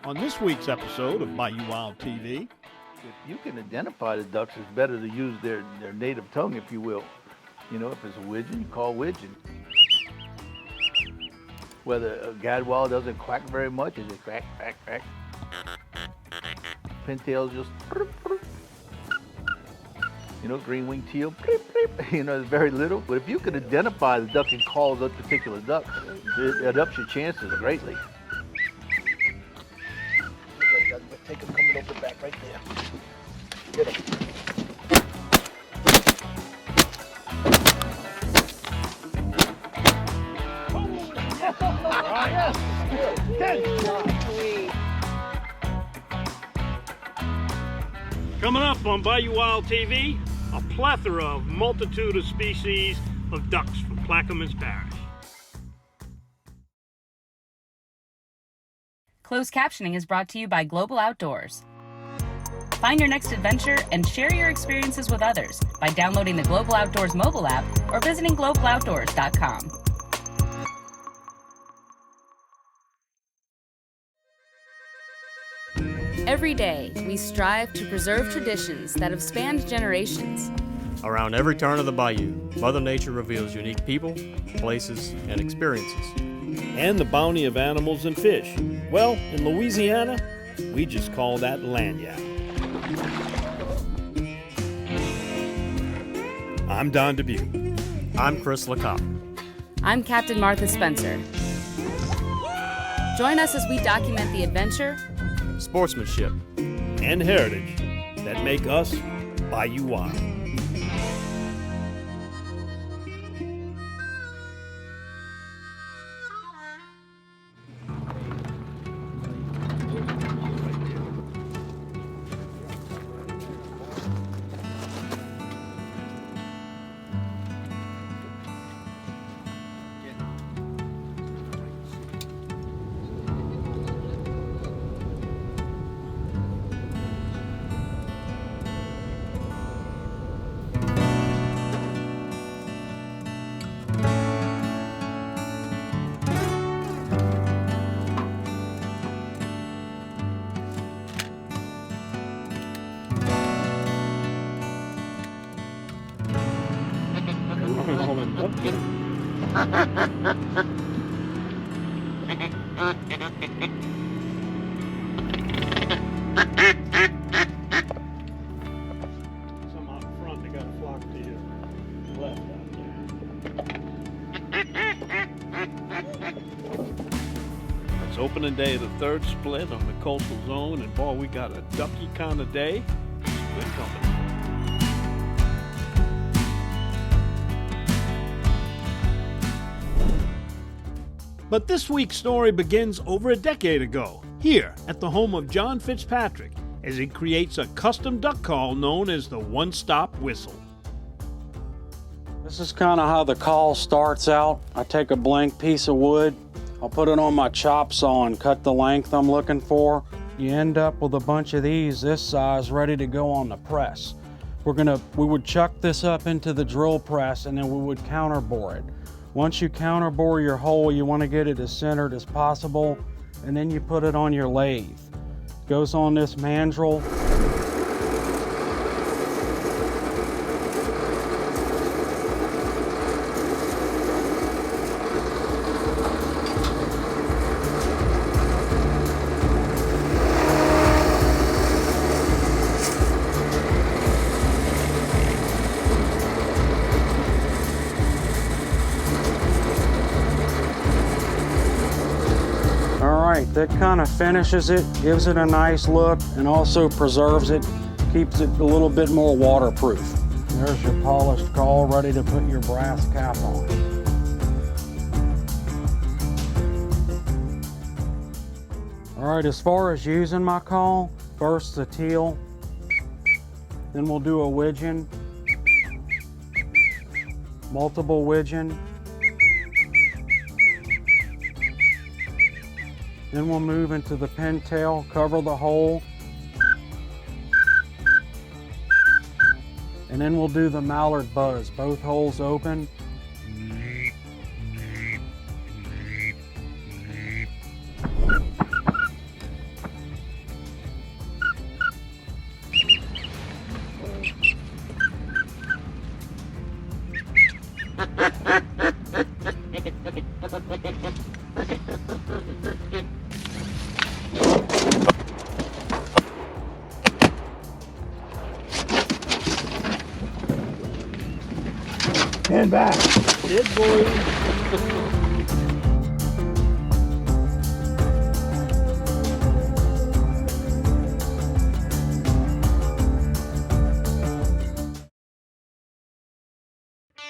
On this week's episode of Bayou Wild TV, if you can identify the ducks, it's better to use their native tongue, if you will. You know, if it's a widgeon, you call widgeon. Whether a gadwall doesn't quack very much, is it quack, quack, quack? Pintails just, you know, green-winged teal, you know, it's very little. But if you can identify the duck and call that particular duck, it ups your chances greatly. Take him coming over the back right there. Get him. coming up on Bayou Wild TV, a plethora of multitude of species of ducks from Plaquemines Parish. Closed captioning is brought to you by Global Outdoors. Find your next adventure and share your experiences with others by downloading the Global Outdoors mobile app or visiting globaloutdoors.com. Every day, we strive to preserve traditions that have spanned generations. Around every turn of the bayou, Mother Nature reveals unique people, places, and experiences. And the bounty of animals and fish. Well, in Louisiana, we just call that lagniappe. I'm Don Dubuque. I'm Chris LeCoq. I'm Captain Martha Spencer. Join us as we document the adventure, Sportsmanship, and heritage that make us Bayou Wild. Some out front, they got a flock to your left out there. It's opening day of the third split on the coastal zone, and boy, we got a ducky kind of day. It's good company. But this week's story begins over a decade ago, here at the home of John Fitzpatrick, as he creates a custom duck call known as the one-stop whistle. This is kind of how the call starts out. I take a blank piece of wood, I'll put it on my chop saw and cut the length I'm looking for. You end up with a bunch of these this size ready to go on the press. We would chuck this up into the drill press and then we would counterbore it. Once you counterbore your hole, you want to get it as centered as possible, and then you put it on your lathe. It goes on this mandrel. That kind of finishes it, gives it a nice look, and also preserves it, keeps it a little bit more waterproof. There's your polished call, ready to put your brass cap on. All right, as far as using my call, first the teal, then we'll do a widgeon, multiple widgeon, then we'll move into the pintail, cover the hole, and then we'll do the mallard buzz, both holes open. back. Dead boy.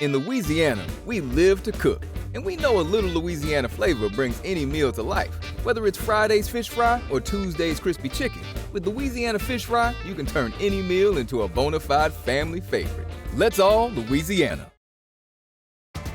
In Louisiana, we live to cook, and we know a little Louisiana flavor brings any meal to life. Whether it's Friday's fish fry or Tuesday's crispy chicken, with Louisiana fish fry, you can turn any meal into a bona fide family favorite. Let's all Louisiana.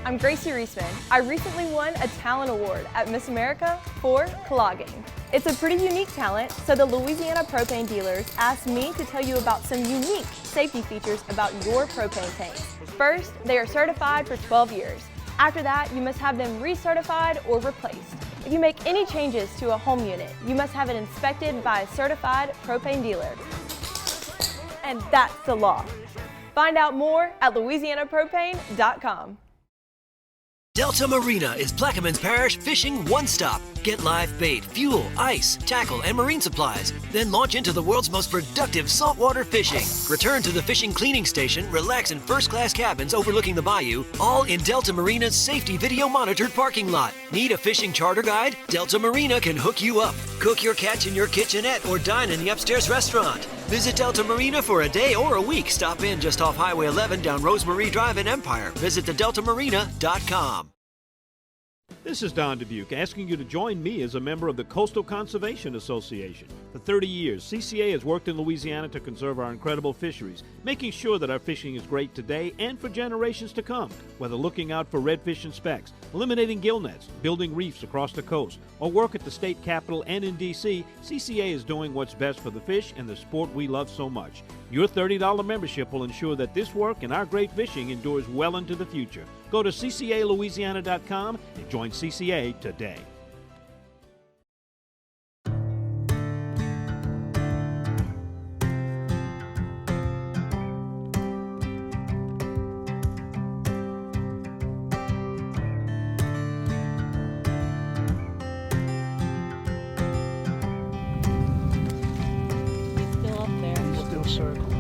I'm Gracie Reisman. I recently won a talent award at Miss America for clogging. It's a pretty unique talent, so the Louisiana propane dealers asked me to tell you about some unique safety features about your propane tanks. First, they are certified for 12 years. After that, you must have them recertified or replaced. If you make any changes to a home unit, you must have it inspected by a certified propane dealer. And that's the law. Find out more at louisianapropane.com. Delta Marina is Plaquemines Parish fishing one-stop. Get live bait, fuel, ice, tackle, and marine supplies. Then launch into the world's most productive saltwater fishing. Return to the fishing cleaning station, relax in first-class cabins overlooking the bayou, all in Delta Marina's safety video-monitored parking lot. Need a fishing charter guide? Delta Marina can hook you up. Cook your catch in your kitchenette or dine in the upstairs restaurant. Visit Delta Marina for a day or a week. Stop in just off Highway 11 down Rosemary Drive in Empire. Visit thedeltamarina.com. This is Don Dubuque asking you to join me as a member of the Coastal Conservation Association. For 30 years, CCA has worked in Louisiana to conserve our incredible fisheries, making sure that our fishing is great today and for generations to come. Whether looking out for redfish and specks, eliminating gill nets, building reefs across the coast, or work at the state capitol and in D.C., CCA is doing what's best for the fish and the sport we love so much. Your $30 membership will ensure that this work and our great fishing endures well into the future. Go to ccalouisiana.com and join CCA today. Still up there. Still circling.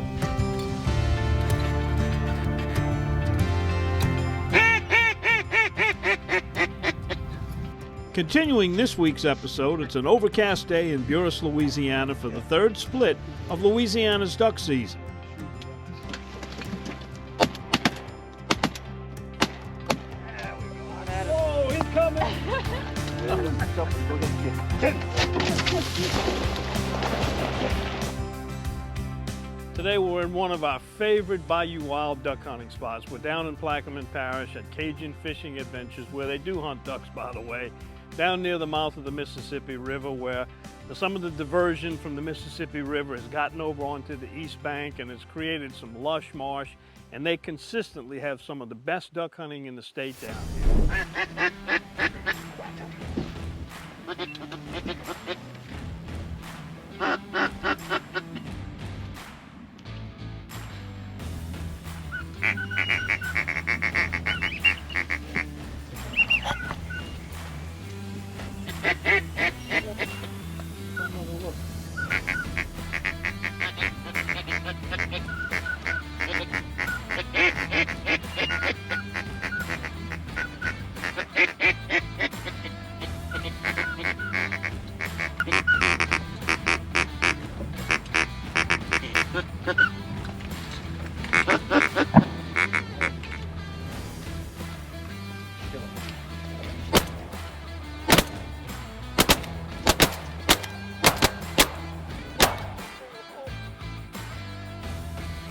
Continuing this week's episode, it's an overcast day in Buras, Louisiana for the third split of Louisiana's duck season. Whoa, he's coming! Today we're in one of our favorite Bayou wild duck hunting spots. We're down in Plaquemines Parish at Cajun Fishing Adventures, where they do hunt ducks, by the way, down near the mouth of the Mississippi River, where some of the diversion from the Mississippi River has gotten over onto the east bank and has created some lush marsh, and they consistently have some of the best duck hunting in the state down here.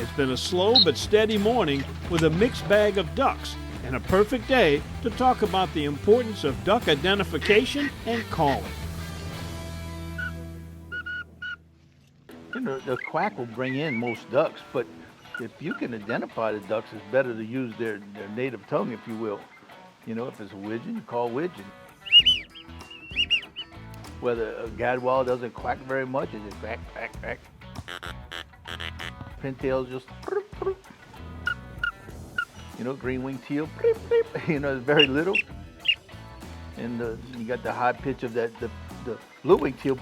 It's been a slow but steady morning with a mixed bag of ducks and a perfect day to talk about the importance of duck identification and calling. You know, the quack will bring in most ducks, but if you can identify the ducks, it's better to use their native tongue, if you will. You know, if it's a widgeon, you call widgeon. Whether a gadwall doesn't quack very much, it's just quack, quack, quack. Pintails just, you know, green-winged teal, you know, it's very little. And you got the high pitch of the blue-winged teal.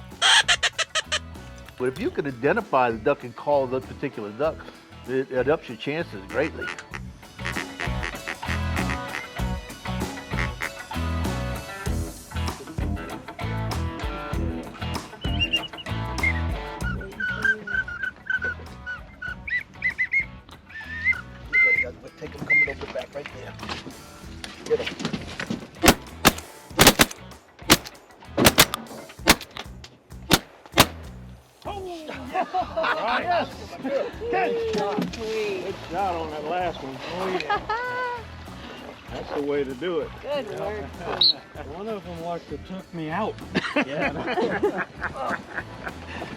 But if you can identify the duck and call that particular duck, it ups your chances greatly. Yes. Good shot. Good shot on that last one. Oh, yeah. That's the way to do it. Good work. One of them like to took me out. Yeah.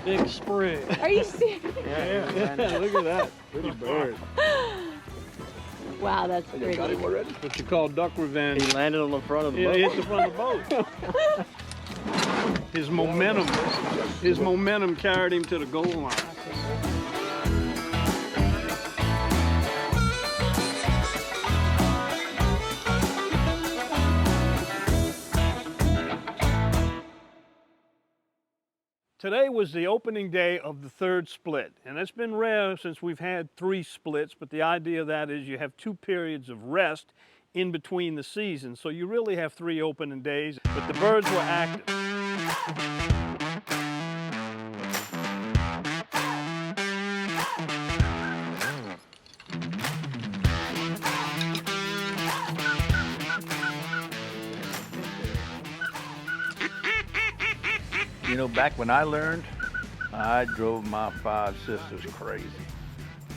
Big sprig. Are you serious? Yeah. Look at that. Pretty bird. Wow, that's pretty. Got him already? What you call duck revenge. He landed on the front of the Yeah, boat. he hit the front of the boat. His momentum carried him to the goal line. Today was the opening day of the third split, and it's been rare since we've had 3 splits, but the idea of that is you have 2 periods of rest in between the seasons, so you really have 3 opening days, but the birds were active. You know, back when I learned, I drove my 5 sisters crazy.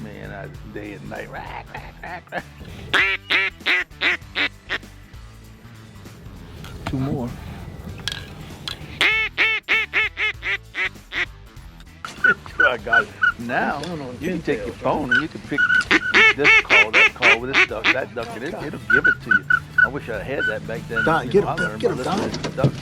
Man, day and night. Rack, rack, rack, rack. 2 more. I got it. Now, you can take your phone and you can pick this call, that call with this duck, that duck, and it'll give it to you. I wish I had that back then. Don, You get know, I him, learned get by him, Don. listening to ducks.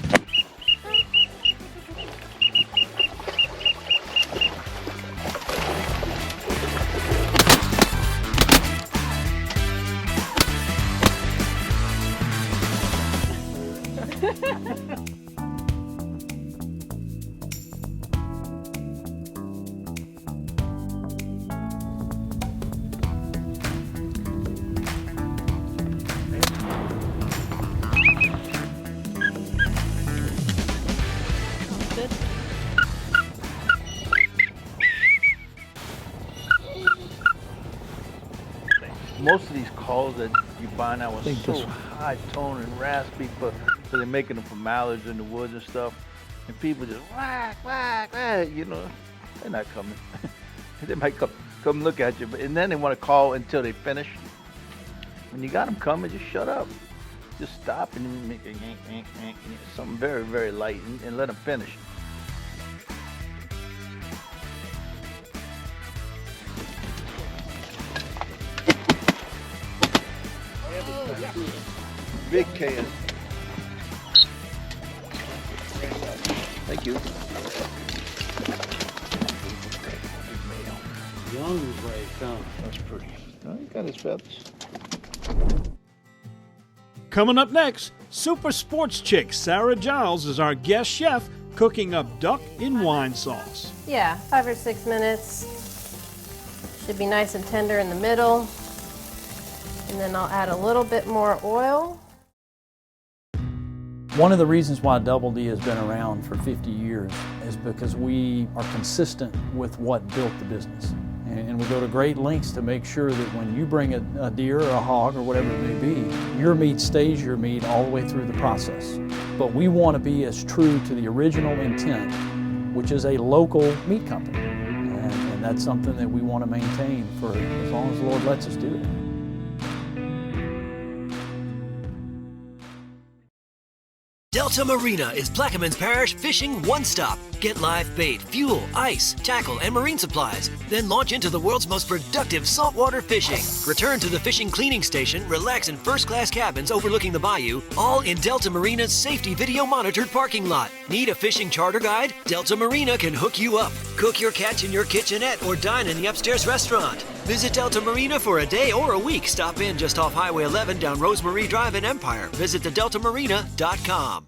Most of these calls that you find out are so high tone and raspy, but so they're making them for mallards in the woods and stuff, and people just whack, whack, whack, you know, they're not coming. They might come look at you, and then they want to call until they finish. When you got them coming, just shut up. Just stop and make something very, very light and let them finish. Big can. Thank you. Young Ray, come. That's pretty. Oh, he got his feathers. Coming up next, super sports chick Sarah Giles is our guest chef cooking up duck in wine sauce. Yeah, 5 or 6 minutes. Should be nice and tender in the middle. And then I'll add a little bit more oil. One of the reasons why Double D has been around for 50 years is because we are consistent with what built the business. And we go to great lengths to make sure that when you bring a deer or a hog or whatever it may be, your meat stays your meat all the way through the process. But we want to be as true to the original intent, which is a local meat company. And that's something that we want to maintain for as long as the Lord lets us do it. Delta Marina is Plaquemines Parish fishing one-stop. Get live bait, fuel, ice, tackle, and marine supplies. Then launch into the world's most productive saltwater fishing. Return to the fishing cleaning station, relax in first-class cabins overlooking the bayou, all in Delta Marina's safety video-monitored parking lot. Need a fishing charter guide? Delta Marina can hook you up. Cook your catch in your kitchenette or dine in the upstairs restaurant. Visit Delta Marina for a day or a week. Stop in just off Highway 11 down Rosemarie Drive in Empire. Visit thedeltamarina.com.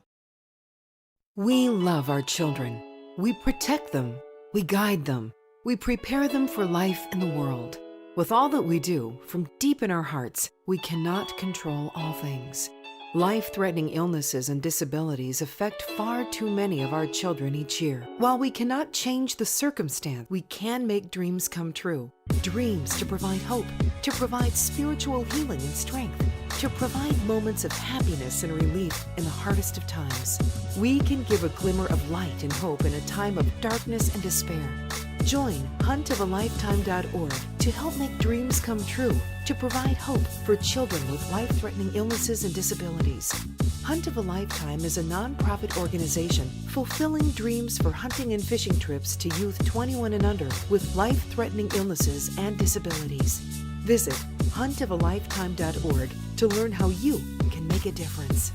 We love our children. We protect them. We guide them. We prepare them for life in the world. With all that we do, from deep in our hearts, we cannot control all things. Life-threatening illnesses and disabilities affect far too many of our children each year. While we cannot change the circumstance, we can make dreams come true. Dreams to provide hope, to provide spiritual healing and strength, to provide moments of happiness and relief in the hardest of times. We can give a glimmer of light and hope in a time of darkness and despair. Join huntofalifetime.org to help make dreams come true, to provide hope for children with life-threatening illnesses and disabilities. Hunt of a Lifetime is a non-profit organization fulfilling dreams for hunting and fishing trips to youth 21 and under with life-threatening illnesses and disabilities. Visit huntofalifetime.org to learn how you can make a difference.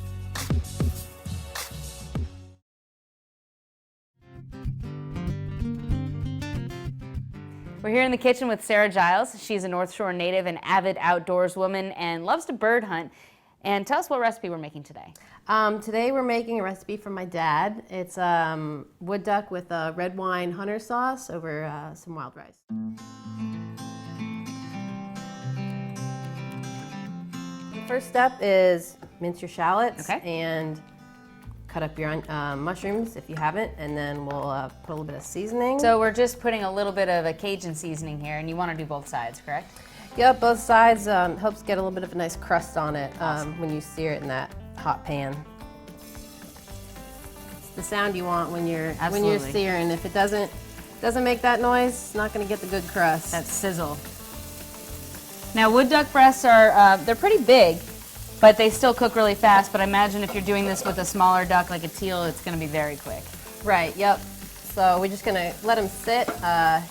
We're here in the kitchen with Sarah Giles. She's a North Shore native and avid outdoors woman and loves to bird hunt. And tell us what recipe we're making today. Today we're making a recipe from my dad. It's wood duck with a red wine hunter sauce over some wild rice. The first step is mince your shallots and cut up your mushrooms if you haven't, and then we'll put a little bit of seasoning. So we're just putting a little bit of a Cajun seasoning here, and you want to do both sides, correct? Yep, both sides. Helps get a little bit of a nice crust on it when you sear it in that hot pan. It's the sound you want when you're searing. If it doesn't make that noise, it's not going to get the good crust. That sizzle. Now wood duck breasts are they're pretty big, but they still cook really fast. But I imagine if you're doing this with a smaller duck like a teal, it's going to be very quick. Right. Yep. So we're just gonna let them sit.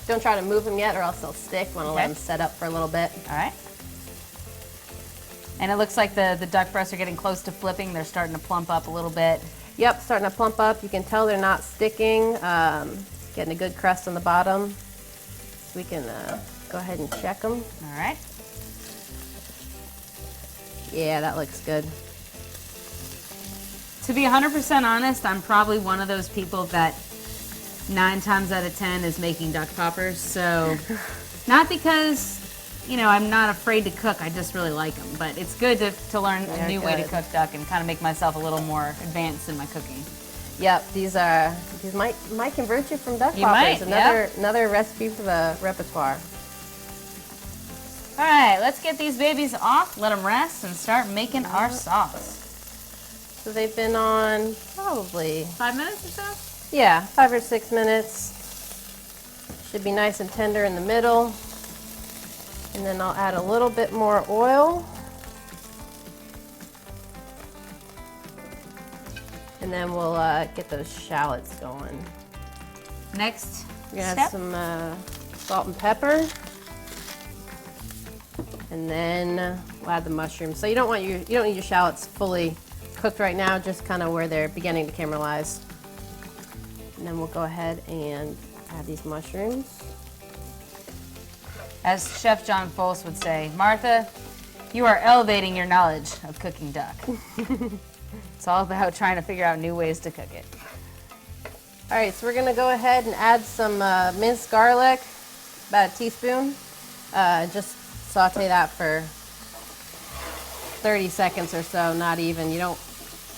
Don't try to move them yet or else they'll stick. Want to let them set up for a little bit. All right. And it looks like the duck breasts are getting close to flipping. They're starting to plump up a little bit. Yep, starting to plump up. You can tell they're not sticking. Getting a good crust on the bottom. So we can go ahead and check them. All right. Yeah, that looks good. To be 100% honest, I'm probably one of those people that 9 times out of 10 is making duck poppers. So not because, you know, I'm not afraid to cook, I just really like them. But it's good to learn a new way to cook duck and kind of make myself a little more advanced in my cooking. Yep, these might convert you from duck poppers. Another recipe for the repertoire. All right, let's get these babies off, let them rest, and start making our sauce. So they've been on probably 5 minutes or so? Yeah, 5 or 6 minutes. Should be nice and tender in the middle. And then I'll add a little bit more oil. And then we'll get those shallots going. Next We're gonna add some salt and pepper. And then we'll add the mushrooms. So you don't need your shallots fully cooked right now, just kind of where they're beginning to caramelize. And then we'll go ahead and add these mushrooms. As Chef John Fols would say, Martha, you are elevating your knowledge of cooking duck. It's all about trying to figure out new ways to cook it. All right, so we're gonna go ahead and add some minced garlic, about a teaspoon. Just saute that for 30 seconds or so, not even.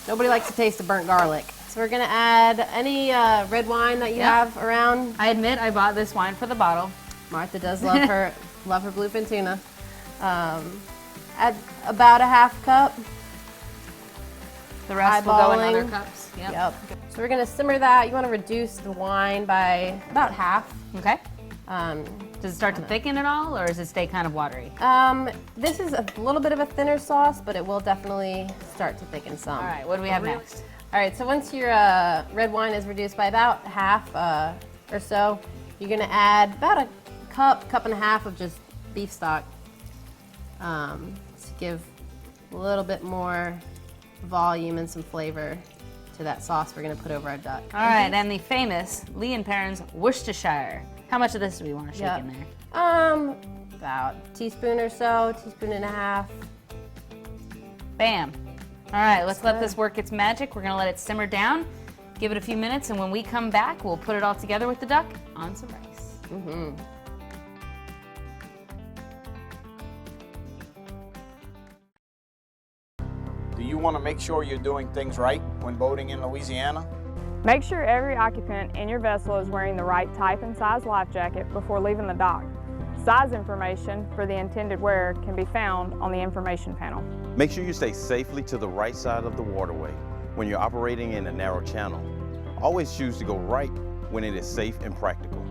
Nobody likes to taste the burnt garlic. So we're gonna add any red wine that you have around. I admit I bought this wine for the bottle. Martha does love her bluefin tuna. Add about a half cup. The rest will go in other cups. Yep. So we're gonna simmer that. You wanna reduce the wine by about half. Okay. Does it start to thicken at all, or does it stay kind of watery? This is a little bit of a thinner sauce, but it will definitely start to thicken some. All right, what do we have next? All right, so once your red wine is reduced by about half or so, you're gonna add about a cup and a half of just beef stock to give a little bit more volume and some flavor to that sauce we're gonna put over our duck. All right, and the famous Lee & Perrins Worcestershire. How much of this do we want to shake in there? About a teaspoon or so, teaspoon and a half. Bam. All right, let's let this work its magic. We're gonna let it simmer down, give it a few minutes, and when we come back, we'll put it all together with the duck on some rice. Mm-hmm. Do you want to make sure you're doing things right when boating in Louisiana? Make sure every occupant in your vessel is wearing the right type and size life jacket before leaving the dock. Size information for the intended wearer can be found on the information panel. Make sure you stay safely to the right side of the waterway when you're operating in a narrow channel. Always choose to go right when it is safe and practical.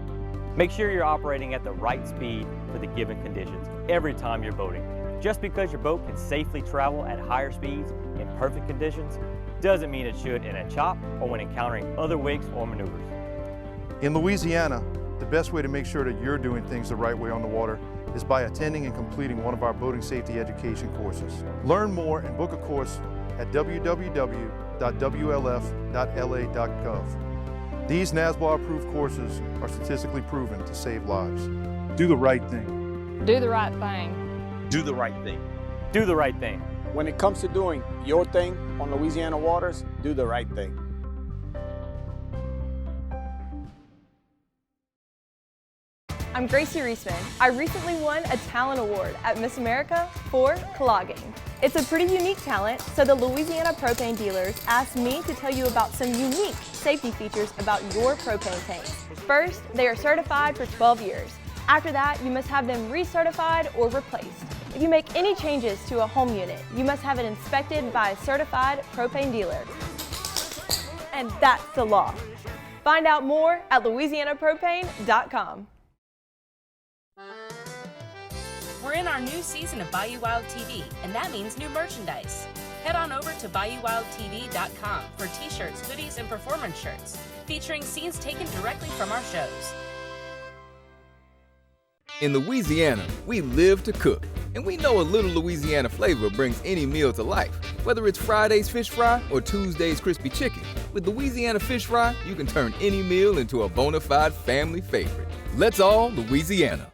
Make sure you're operating at the right speed for the given conditions every time you're boating. Just because your boat can safely travel at higher speeds in perfect conditions doesn't mean it should in a chop or when encountering other wakes or maneuvers. In Louisiana, the best way to make sure that you're doing things the right way on the water is by attending and completing one of our boating safety education courses. Learn more and book a course at www.wlf.la.gov. These NASBA-approved courses are statistically proven to save lives. Do the right thing. Do the right thing. Do the right thing. Do the right thing. When it comes to doing your thing on Louisiana waters, do the right thing. I'm Gracie Reisman. I recently won a talent award at Miss America for clogging. It's a pretty unique talent, so the Louisiana propane dealers asked me to tell you about some unique safety features about your propane tanks. First, they are certified for 12 years. After that, you must have them recertified or replaced. If you make any changes to a home unit, you must have it inspected by a certified propane dealer. And that's the law. Find out more at louisianapropane.com. We're in our new season of Bayou Wild TV, and that means new merchandise. Head on over to BayouWildTV.com for t-shirts, hoodies, and performance shirts, featuring scenes taken directly from our shows. In Louisiana, we live to cook, and we know a little Louisiana flavor brings any meal to life. Whether it's Friday's fish fry or Tuesday's crispy chicken, with Louisiana fish fry, you can turn any meal into a bona fide family favorite. Let's all Louisiana.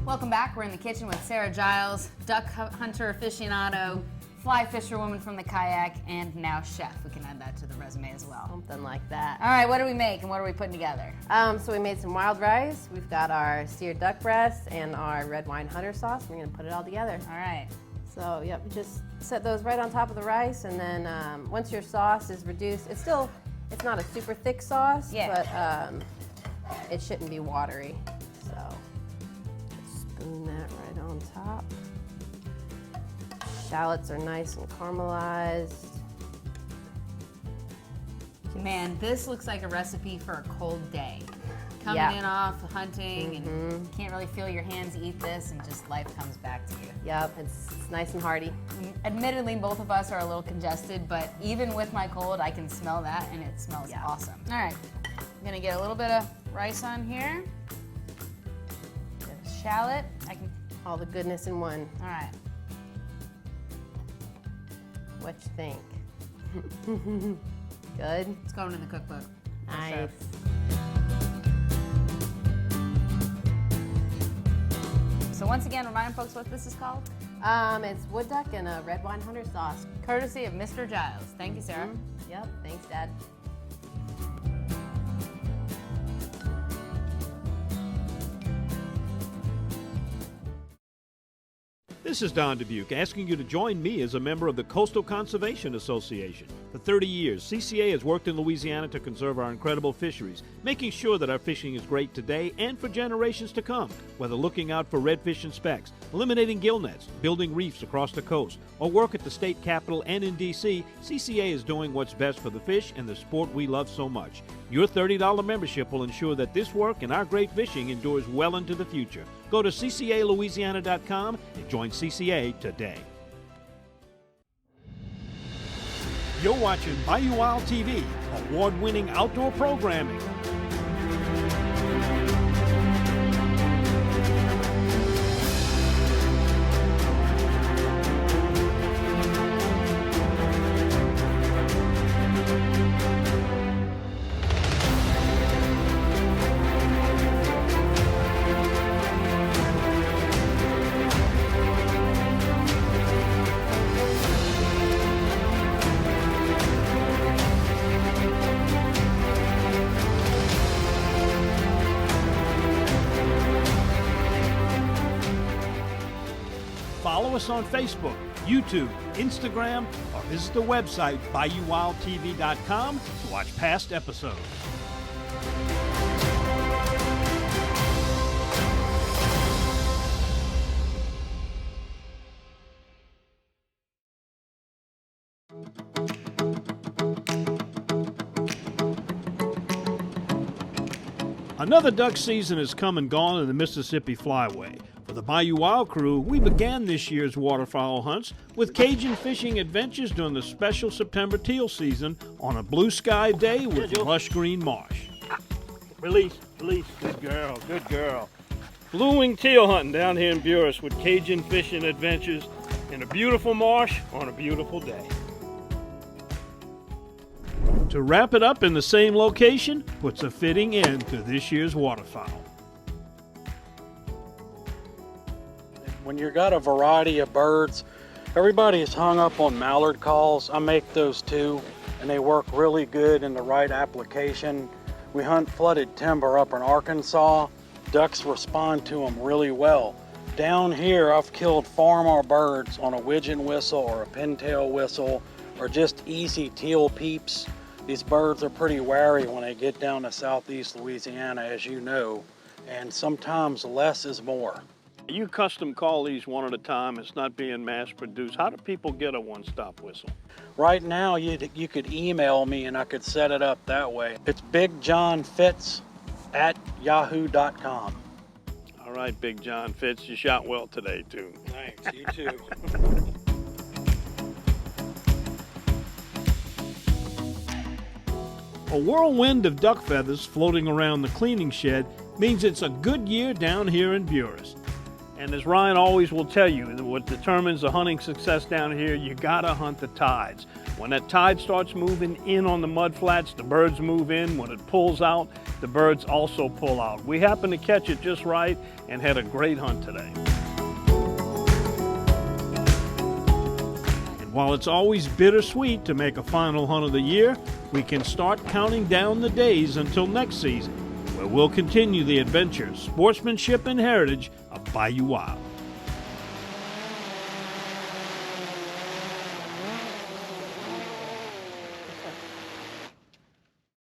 Welcome back. We're in the kitchen with Sarah Giles, duck hunter aficionado, fly fisherwoman from the kayak, and now chef. We can add that to the resume as well. Something like that. All right, what do we make and what are we putting together? So we made some wild rice. We've got our seared duck breast and our red wine hunter sauce. We're gonna put it all together. All right. So yep, just set those right on top of the rice, and then once your sauce is reduced, it's not a super thick sauce, but it shouldn't be watery. So spoon that right on top. Shallots are nice and caramelized. Man, this looks like a recipe for a cold day. Coming in off hunting and can't really feel your hands eat this, and just life comes back to you. Yep, it's nice and hearty. Admittedly, both of us are a little congested, but even with my cold, I can smell that, and it smells awesome. All right, I'm gonna get a little bit of rice on here. Get a shallot. All the goodness in one. All right. What you think? Good? It's going in the cookbook. Nice. Sure. So once again, remind folks what this is called? It's wood duck and a red wine hunter sauce. Courtesy of Mr. Giles. Thank you, Sarah. Yep, thanks, Dad. This is Don Dubuque asking you to join me as a member of the Coastal Conservation Association. For 30 years, CCA has worked in Louisiana to conserve our incredible fisheries, making sure that our fishing is great today and for generations to come. Whether looking out for redfish and specks, eliminating gill nets, building reefs across the coast, or work at the state capitol and in D.C., CCA is doing what's best for the fish and the sport we love so much. Your $30 membership will ensure that this work and our great fishing endures well into the future. Go to ccalouisiana.com and join CCA today. You're watching Bayou Wild TV, award-winning outdoor programming. Follow us on Facebook, YouTube, Instagram, or visit the website BayouWildTV.com to watch past episodes. Another duck season has come and gone in the Mississippi Flyway. For the Bayou Wild crew, we began this year's waterfowl hunts with Cajun fishing adventures during the special September teal season on a blue sky day with lush green marsh. Release, release, good girl, good girl. Blue-winged teal hunting down here in Buras with Cajun fishing adventures in a beautiful marsh on a beautiful day. To wrap it up in the same location puts a fitting end to this year's waterfowl. When you've got a variety of birds, everybody is hung up on mallard calls. I make those too, and they work really good in the right application. We hunt flooded timber up in Arkansas. Ducks respond to them really well. Down here, I've killed farmer birds on a widgeon whistle or a pintail whistle or just easy teal peeps. These birds are pretty wary when they get down to southeast Louisiana, as you know, and sometimes less is more. You custom call these one at a time. It's not being mass produced. How do people get a one-stop whistle? Right now, you could email me and I could set it up that way. It's bigjohnfitz@yahoo.com. All right, Big John Fitz, you shot well today, too. Thanks, you too. A whirlwind of duck feathers floating around the cleaning shed means it's a good year down here in Buras. And as Ryan always will tell you, what determines the hunting success down here, you gotta hunt the tides. When that tide starts moving in on the mud flats, the birds move in. When it pulls out, the birds also pull out. We happened to catch it just right and had a great hunt today. And while it's always bittersweet to make a final hunt of the year, we can start counting down the days until next season, where we'll continue the adventures, sportsmanship, and heritage of Bayou Wild.